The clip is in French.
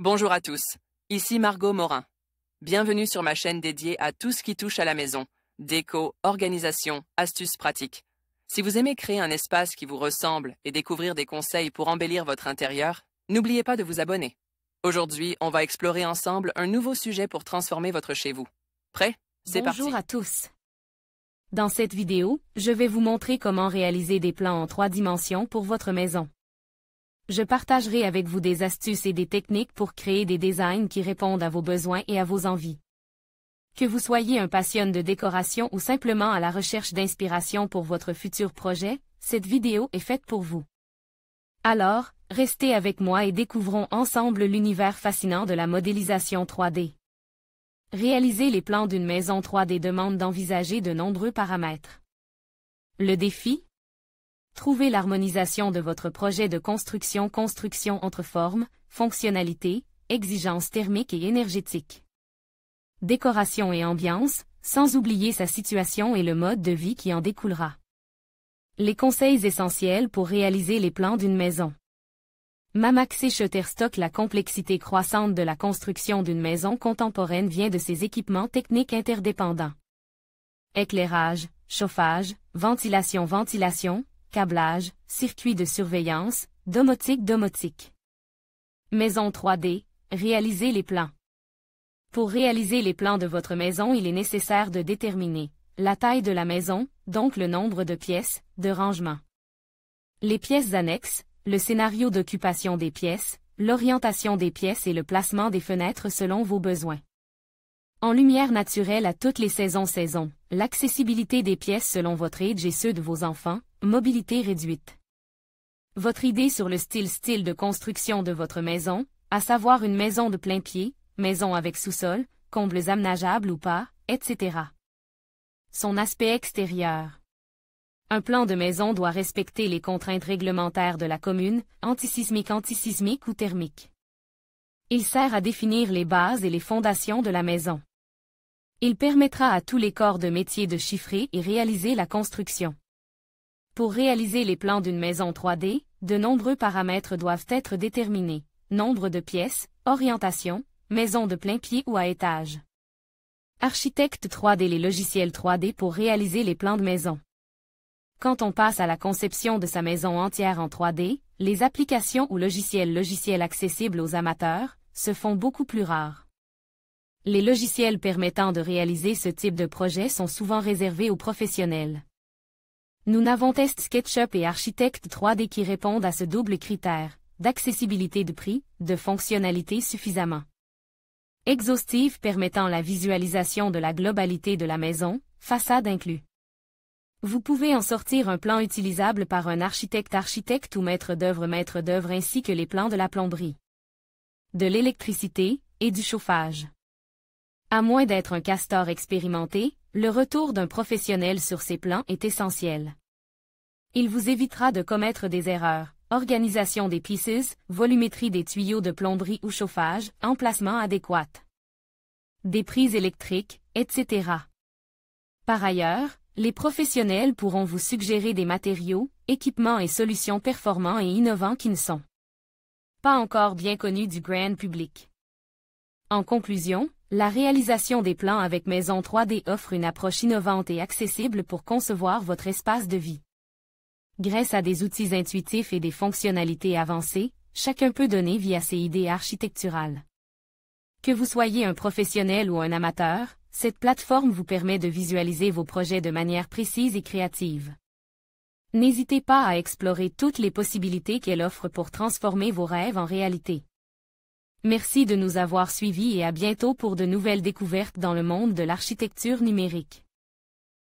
Bonjour à tous, ici Margot Morin. Bienvenue sur ma chaîne dédiée à tout ce qui touche à la maison, déco, organisation, astuces pratiques. Si vous aimez créer un espace qui vous ressemble et découvrir des conseils pour embellir votre intérieur, n'oubliez pas de vous abonner. Aujourd'hui, on va explorer ensemble un nouveau sujet pour transformer votre chez vous. Prêt? C'est parti! Bonjour à tous. Dans cette vidéo, je vais vous montrer comment réaliser des plans en 3 dimensions pour votre maison. Je partagerai avec vous des astuces et des techniques pour créer des designs qui répondent à vos besoins et à vos envies. Que vous soyez un passionné de décoration ou simplement à la recherche d'inspiration pour votre futur projet, cette vidéo est faite pour vous. Alors, restez avec moi et découvrons ensemble l'univers fascinant de la modélisation 3D. Réaliser les plans d'une maison 3D demande d'envisager de nombreux paramètres. Le défi? Trouver l'harmonisation de votre projet de construction entre formes, fonctionnalités, exigences thermiques et énergétiques. Décoration et ambiance, sans oublier sa situation et le mode de vie qui en découlera. Les conseils essentiels pour réaliser les plans d'une maison. Mamaxé Shutterstock. La complexité croissante de la construction d'une maison contemporaine vient de ses équipements techniques interdépendants. Éclairage, chauffage, ventilation, câblage, circuit de surveillance, domotique. Maison 3D, réaliser les plans. Pour réaliser les plans de votre maison, il est nécessaire de déterminer la taille de la maison, donc le nombre de pièces, de rangement. Les pièces annexes, le scénario d'occupation des pièces, l'orientation des pièces et le placement des fenêtres selon vos besoins. En lumière naturelle à toutes les saisons, l'accessibilité des pièces selon votre âge et ceux de vos enfants, mobilité réduite. Votre idée sur le style de construction de votre maison, à savoir une maison de plein pied, maison avec sous-sol, combles aménageables ou pas, etc. Son aspect extérieur. Un plan de maison doit respecter les contraintes réglementaires de la commune, antisismique ou thermique. Il sert à définir les bases et les fondations de la maison. Il permettra à tous les corps de métier de chiffrer et réaliser la construction. Pour réaliser les plans d'une maison 3D, de nombreux paramètres doivent être déterminés. Nombre de pièces, orientation, maison de plein pied ou à étage. Architecte 3D. Les logiciels 3D pour réaliser les plans de maison. Quand on passe à la conception de sa maison entière en 3D, les applications ou logiciels accessibles aux amateurs se font beaucoup plus rares. Les logiciels permettant de réaliser ce type de projet sont souvent réservés aux professionnels. Nous n'avons testé SketchUp et Architect 3D qui répondent à ce double critère, d'accessibilité de prix, de fonctionnalité suffisamment exhaustive permettant la visualisation de la globalité de la maison, façade inclus. Vous pouvez en sortir un plan utilisable par un architecte ou maître d'œuvre ainsi que les plans de la plomberie, de l'électricité et du chauffage. À moins d'être un castor expérimenté, le retour d'un professionnel sur ces plans est essentiel. Il vous évitera de commettre des erreurs, organisation des pieces, volumétrie des tuyaux de plomberie ou chauffage, emplacement adéquat, des prises électriques, etc. Par ailleurs, les professionnels pourront vous suggérer des matériaux, équipements et solutions performants et innovants qui ne sont pas encore bien connus du grand public. En conclusion, la réalisation des plans avec Maison 3D offre une approche innovante et accessible pour concevoir votre espace de vie. Grâce à des outils intuitifs et des fonctionnalités avancées, chacun peut donner vie à ses idées architecturales. Que vous soyez un professionnel ou un amateur, cette plateforme vous permet de visualiser vos projets de manière précise et créative. N'hésitez pas à explorer toutes les possibilités qu'elle offre pour transformer vos rêves en réalité. Merci de nous avoir suivis et à bientôt pour de nouvelles découvertes dans le monde de l'architecture numérique.